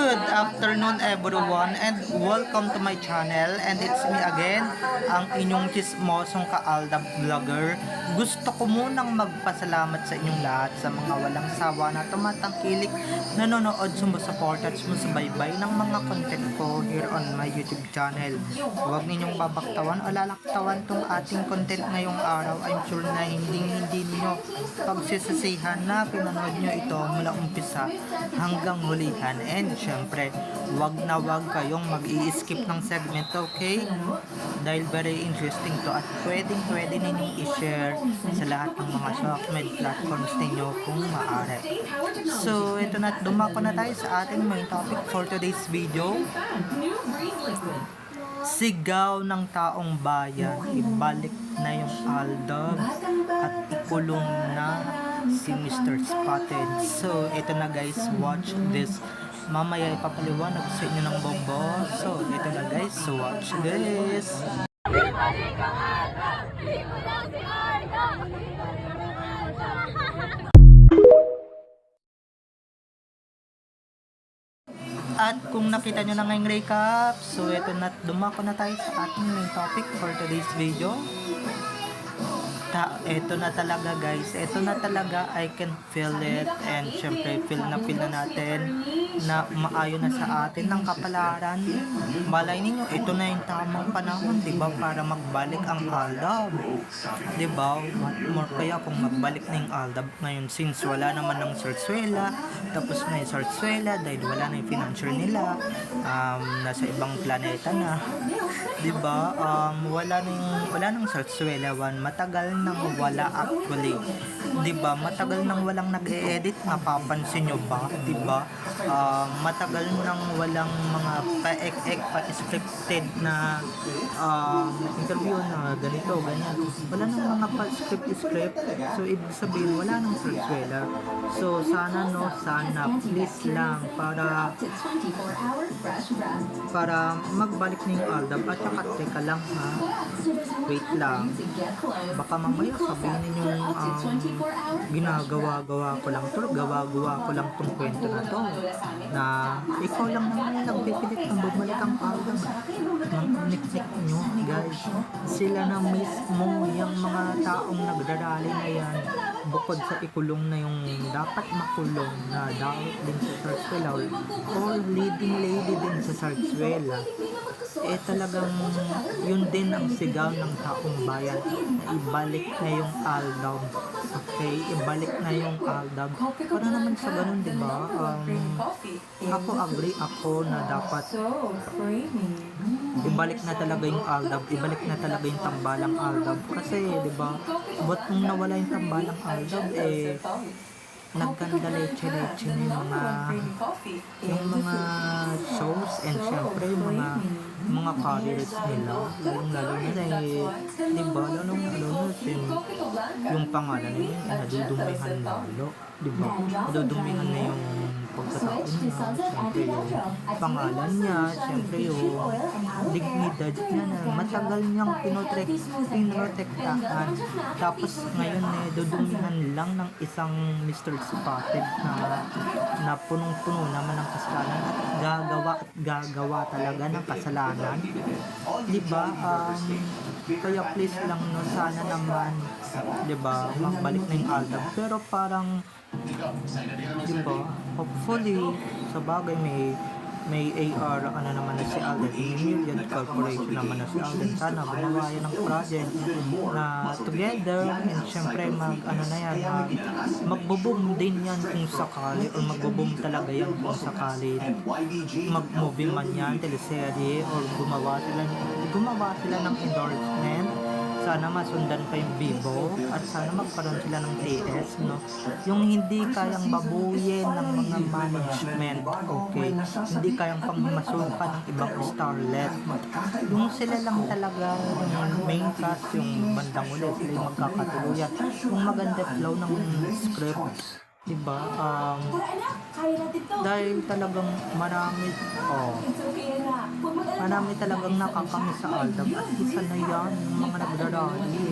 Good afternoon everyone and welcome to my channel, and it's me again, ang inyong chismosong ka-Aldab vlogger. Gusto ko munang magpasalamat sa inyong lahat sa mga walang sawa na tumatangkilik, nanonood, sumusuport at sumusubaybay ng mga content ko here on my YouTube channel. Huwag ninyong babaktawan o lalaktawan tong ating content ngayong araw. I'm sure na hindi ninyo pagsisisihan na pinanood nyo ito mula umpisa hanggang hulihan. And syempre, wag kayong mag-i-skip ng segment, okay? Dahil very interesting to at pwede ninyong i-share sa lahat ng mga social media platforms ninyo kung maaari. So, ito na, dumako na tayo sa ating main topic for today's video. Sigaw ng taong bayan, ibalik na yung Aldab at ikulong na si Mr. Spotted. So, ito na guys, watch this. Mamaya ipapaliwanag sa inyo ng bombo. So, ito na guys, so watch this. At kung nakita nyo na ngayong recap, so ito na, dumako na tayo sa ating main topic for today's video. Ito na talaga guys, ito na talaga, I can feel it, and syempre feel na natin na maayon na sa atin ng kapalaran. Malay ninyo, ito na yung tamang panahon, diba, para magbalik ang Aldab, diba? What more kaya kung magbalik na yung Aldab ngayon, since wala naman ng Sarsuela, tapos na yung Sarsuela dahil wala na yung financier nila, nasa ibang planeta na, diba? Wala nang Sarsuela, matagal nang wala actually, diba? Matagal nang walang nag-e-edit, napapansin nyo ba, diba? Matagal nang walang mga pa-ek-ek, pa-scripted na interview na ganito, ganyan. Wala nang mga pa-script, so ibig sabihin wala nang Sarsuela. So sana please lang para magbalik na yung Aldab. At saka teka lang ha, wait lang, baka mamaya sabihin ninyo ginagawa ko lang tong kwento na to, na ikaw lang naman yung nagpipilit ng bumalik ang Aldab. Nik-nik nyo guys, sila na mismo yung mga taong nagdarali na yan, bukod sa ikulong na yung dapat makulong na dapat din sa Sarsuela or leading lady din sa Sarsuela, talagang yun din ang sigaw ng taong bayan, na ibalik na yung Aldab. Okay, ibalik na yung Aldab. Para naman sa ganun, diba? Ako agree ako na dapat ibalik na talaga yung Aldab, ibalik na talaga yung tambalang Aldab. Kasi, diba, ba't nung nawala yung tambalang Aldab, nagkanda leche-leche yung mga shows, and syempre yung mga careers nila, lalo na diba, lalo yung pangalan nila, nadudumihan lalo, diba, nadudumihan na yung pagkatao niya, syempre yung pangalan niya, syempre yung dignidad niya na matagal niyang pinotektahan, tapos ngayon dudumihan lang ng isang Mr. Spotted na punong-puno naman ng kasalanan at gagawa talaga ng kasalanan, diba? Kaya please lang sana naman, diba, magbalik na yung Aldab. Pero parang, diba, hopefully sa bagay may AR naman na si Alden, Million Corporation naman na si Alden. Sana gumawa yan ng project na together, and syempre magbo-boom din yan kung sakali, or magbo-boom talaga yan kung sakali mag-movie man yan, teleserye, or gumawa sila ng endorsement. Sana masundan pa yung Vivo, at sana magkaroon sila ng TS, no? Yung hindi kayang babuyin ng mga management, okay? Hindi kayang pangmasukan ng ibang starlet. Yung sila lang talaga, yung main cast, yung bandang ulit, sila yung magkakatuluyan. Yung maganda flow ng script, Diba? Dahil talagang marami, marami talagang nakakamiss sa Aldab at isa na yan, yung mga nagrarally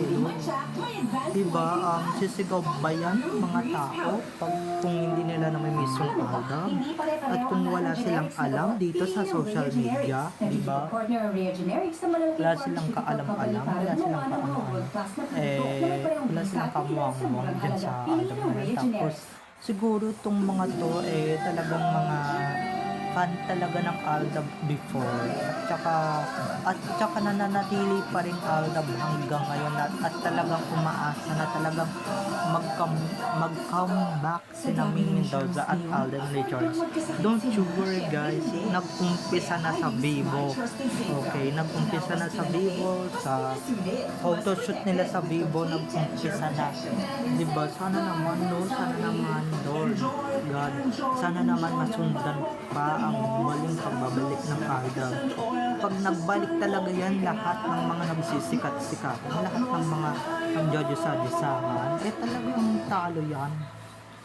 diba? Sisigaw ba yan mga tao pag kung hindi nila namimiss yung Aldab at kung wala silang alam dito sa social media, diba? Wala silang kaalam-alam, wala silang wala silang kamuang-muang dyan sa Aldab na yan. Tapos siguro itong mga to talagang mga fan talaga ng Aldab before at saka nananatili pa rin Aldab hanggang ngayon at talagang umaasa na talagang mag-comeback si Ming Mendoza at Alden Richards. Don't you worry guys, nag-umpisa na sa Vivo. Okay, nag-umpisa na sa Vivo, sa photoshoot nila sa Vivo, nag-umpisa na. Diba? Sana naman Lord God, sana naman masundan pa ang maling pagbabalik ng Aldab. Pag nagbalik talaga yan, lahat ng mga nagsisikat-sikat, lahat ng mga nagjojosa-josahan, talagang talo yan.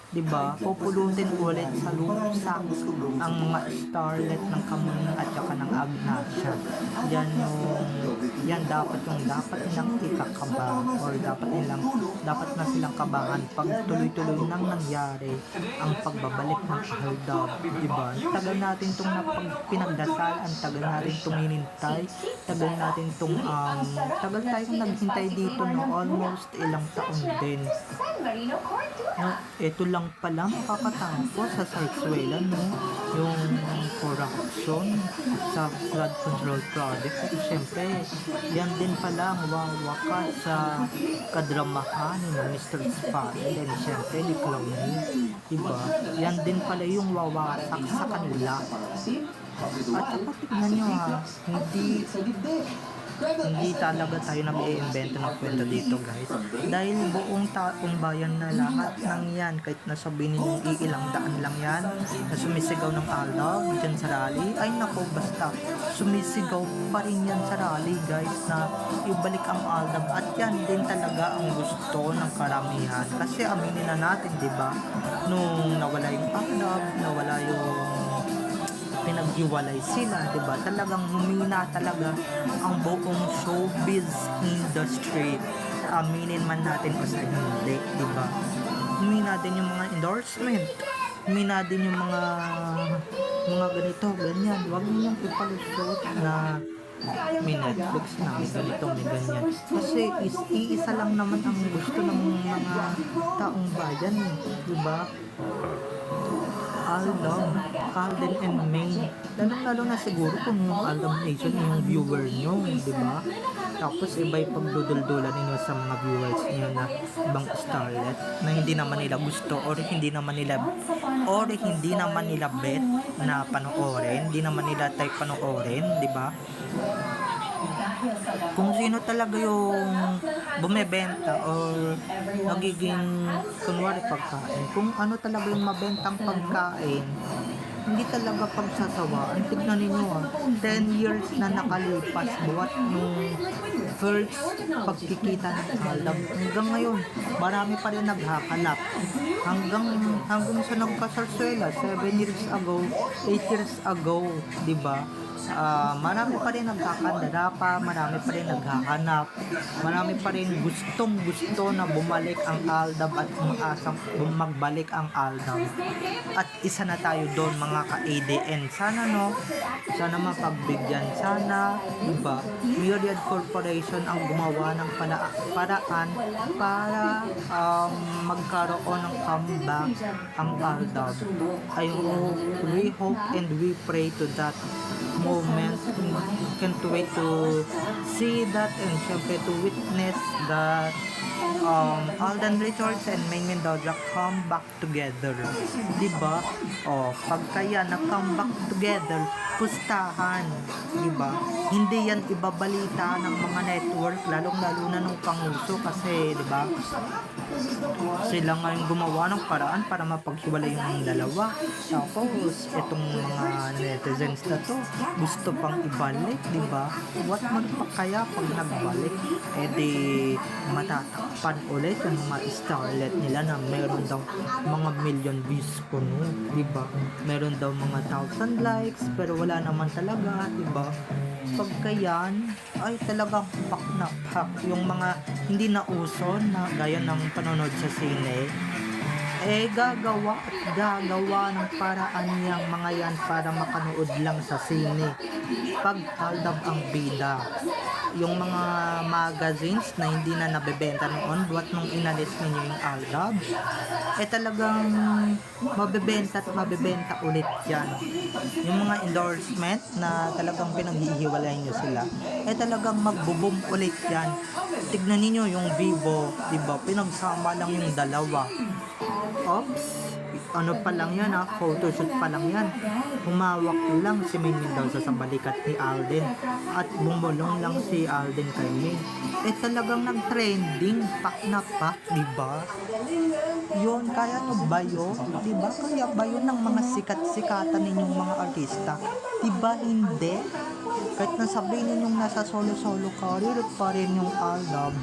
Diba? Pupulutin ulit sa lusa ang mga starlet ng Kamuning at saka ng Agnacia. Yan dapat nilang ikakaba or dapat na silang kabahan pag tuloy-tuloy nang nangyari ang pagbabalik ng Aldab. Diba? Tagal natin itong pinagdasal, ang tagal natin itong hinintay, tagal tayong naghintay dito almost ilang taon din. Ito lang pala makakatapos sa Sarsuela yung corruption sa flood control project at syempre yan din pala ang wawakas sa kadramahan ni Mr. Spade and syempre ni Clowny, diba? Yan din pala yung wawasak sa kanila at tignan nyo hindi talaga tayo nag-i-invento ng kwento dito guys, dahil buong taong bayan na lahat ng yan, kahit nasabihin ninyong iilang daan lang yan na sumisigaw ng Aldab dyan sa rally, ay nako basta sumisigaw pa rin yan sa rally guys na ibalik ang Aldab at yan din talaga ang gusto ng karamihan kasi aminin na natin diba, nung nawala yung Aldab, nawala yung pinaghiwalay sila, diba? Talagang humina talaga ang buong showbiz industry. Aminin man natin o sa hindi, diba? Humina din yung mga endorsement. Humina din yung mga ganito, ganyan. Huwag ninyong ipalusot na may Netflix na, may ganito, may ganyan. Kasi iisa lang naman ang gusto ng mga taong bayan, diba? Aldab, Alden and May. Lalo na siguro kung yung Aldab Nation yung viewer nyo, di ba? Tapos iba'y pagduduldulan ninyo sa mga viewers nyo na ibang starlet na hindi naman nila gusto or hindi naman nila bet na panoorin, hindi naman nila type panoorin, di ba? Kung sino talaga yung bumebenta or nagiging kunwari pagkain, kung ano talaga yung mabentang pagkain, hindi talaga pagsasawaan. Tignan ninyo 10 years na nakalipas buwat nung first pagkikita ng Aldab hanggang ngayon marami pa rin naghahanap hanggang sa nagkasarsuela 7 years ago, 8 years ago, diba? Marami pa rin nagkakandara pa, marami pa rin naghahanap, marami pa rin gustong-gusto na bumalik ang Aldab at umaasang magbalik ang Aldab. At isa na tayo doon mga ka-ADN. Sana sana mapagbigyan, sana, diba? Myriad Corporation ang gumawa ng paraan para magkaroon ng comeback ang Aldab. We hope and we pray to that moment. Can't wait to see that and syempre to witness that Alden Richards and Ming Mendoza come back together, diba? Pagka yan na-come back together, pustahan, diba? Hindi yan ibabalita ng mga network, lalong-lalo na nung Panguso kasi, diba? Sila ngayon gumawa ng paraan para mapaghiwalay yung dalawa. Tapos, itong mga netizens na to gusto pang ibalik, di ba? What magpakaya pag nagbalik? Eh di matatakpan ulit yung mga starlet nila na meron daw mga million views ko no, di ba? Meron daw mga 1,000 likes pero wala naman talaga, di ba? Pagka yan ay talagang pak na pak yung mga hindi na uso na gaya ng panonood sa sine, eh gagawa at gagawa ng paraan niyang mga yan para makanood lang sa sine pag aldab ang bida. Yung mga magazines na hindi na nabebenta noon buhat nung inalis ninyo yung aldab, eh talagang mabebenta at mabebenta ulit yan. Yung mga endorsement na talagang pinaghihiwalay nyo sila, eh talagang magbo-boom ulit yan. Tignan niyo yung Vivo, diba? Pinagsama lang yung dalawa. Oops, ano pa lang yan ha, photoshoot pa lang yan. Humawak lang si Main Mendoza sa balikat ni Alden at bumulong lang si Alden kay Main. Eh talagang nag-trending, pak na pak, diba? Yun, kaya nyo ba yun? Diba? Kaya ba yun ng mga sikat-sikatan ninyong mga artista? Diba hindi? Kahit nasabihin ninyong nasa solo-solo career pa rin yung album,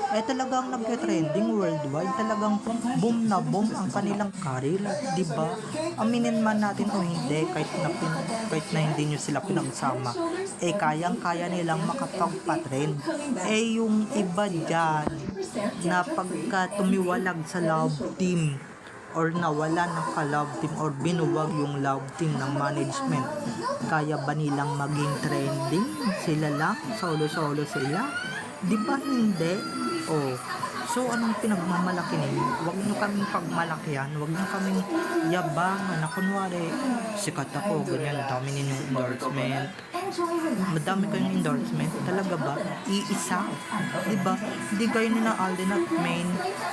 eh talagang nagka-trending worldwide, talagang boom na boom ang kanilang career, di ba? Aminin man natin o hindi, kahit na hindi nyo sila pinagsama, eh kayang-kaya nilang makapagpa-trend. Eh yung iba dyan, na pagka tumiwalag sa love team, or nawala ng ka-love team, or binuwag yung love team ng management, kaya ba nilang maging trending? Sila lang, solo-solo sila? Di ba hindi? Oh, so anong pinagmamalaki ninyo? Huwag nyo kaming pagmalakihan, huwag nyo kaming yabangan na kunwari sikat ako, ganyan, dami ninyong endorsement. Madami kayong endorsement, talaga ba? Iisa? Diba? Hindi kayo ni na Alden at Main,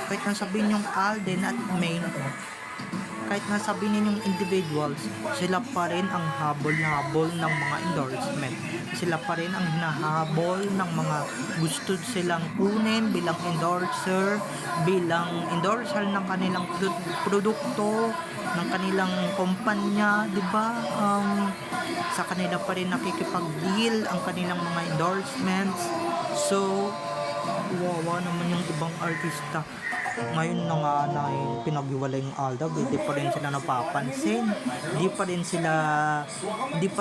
kahit nang sabihin yung Alden at Main, kahit nasabihin ninyong individuals, sila pa rin ang habol-habol ng mga endorsement. Sila pa rin ang hinahabol ng mga gusto silang kunin bilang endorser, bilang endorser ng kanilang produkto, ng kanilang kumpanya, di ba? Sa kanila pa rin nakikipag-deal ang kanilang mga endorsements. So, wawa naman yung ibang artista. Ngayon na nga na pinaghiwalay yung aldab, hindi pa rin sila napapansin, hindi pa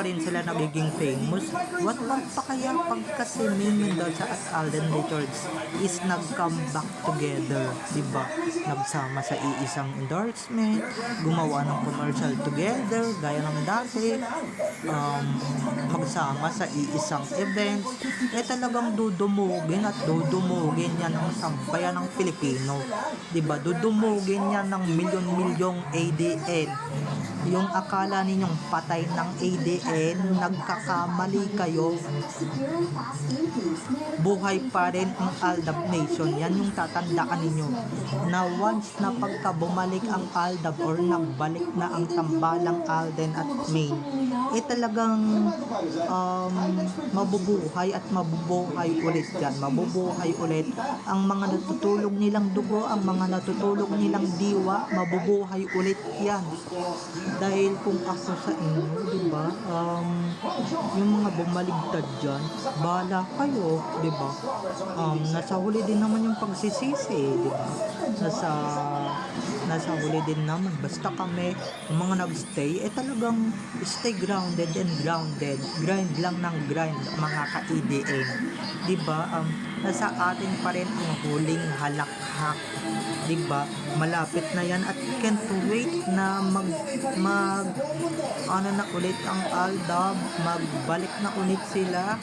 rin sila nagiging famous. What pa kaya pag kasi Main Mendoza at Alden Richards is nag-come back together, diba? Nagsama sa iisang endorsement, gumawa ng commercial together gaya ng dati, magsama sa iisang event, eh talagang dudumugin yan ang sambayan ng Pilipino. Diba? Dudumugin yan ng milyon-milyong ADN. Yung akala ninyong patay ng ADN, nagkakamali kayo. Buhay pa rin ang Aldab Nation. Yan yung tatandaan ninyo. Na once na pagka bumalik ang Aldab or nagbalik na ang tambalang Alden at Main, eh talagang mabubuhay at mabubuhay ulit yan. Mabubuhay ulit ang mga natutulog nilang dugo, ang mga natutulog nilang diwa, mabubuhay ulit yan. Dahil kung ako sa inyo, diba, yung mga bumaligtad dyan, bahala kayo, diba? Nasa huli din naman yung pagsisisi, diba? Nasa huli din naman, basta kami, yung mga nagstay, eh talagang stay grounded and grounded, grind lang ng grind, mga ka-EDN, diba? Nasa atin pa rin ang huling halakhak, diba? Malapit na yan at can't wait na ano na ulit ang Aldab, magbalik na ulit sila,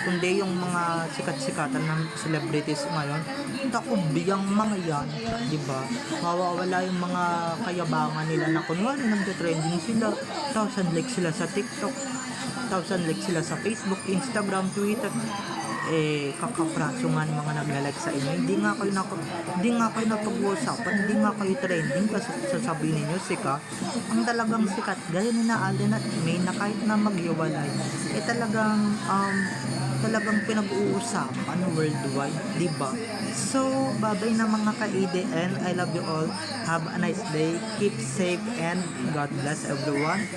kundi yung mga sikat-sikatan ng celebrities ngayon, takubiyang mga yan, diba? Mawawala yung mga kayabangan nila na kunwari nagte-trending sila, 1,000 likes sila sa TikTok, 1,000 likes sila sa Facebook, Instagram, Twitter, eh kakapraso nga ng mga naglalike sa inyo, hindi nga kayo napag-uusapan, hindi nga kayo trending kasi sasabihin ninyo sikat. Ang talagang sikat gaya ni na Alden at Main na kahit na maghiwalay, eh talagang talagang pinag-uusapan worldwide, di ba? So, babay na mga ka-ADN. I love you all. Have a nice day. Keep safe and God bless everyone.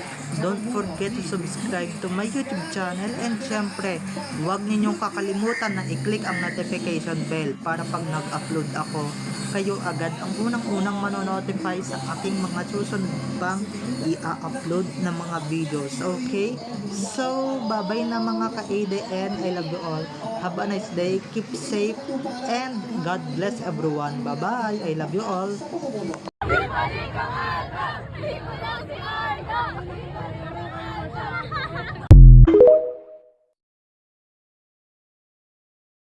Don't forget to subscribe to my YouTube channel and syempre, huwag ninyong kakalimutan na i-click ang notification bell para pag nag-upload ako, kayo agad ang unang-unang manonotify sa aking mga susunod pang i-upload na mga videos. Okay? So, bye-bye na mga ka-ADN. I love you all. Have a nice day. Keep safe and God bless everyone. Bye-bye. I love you all.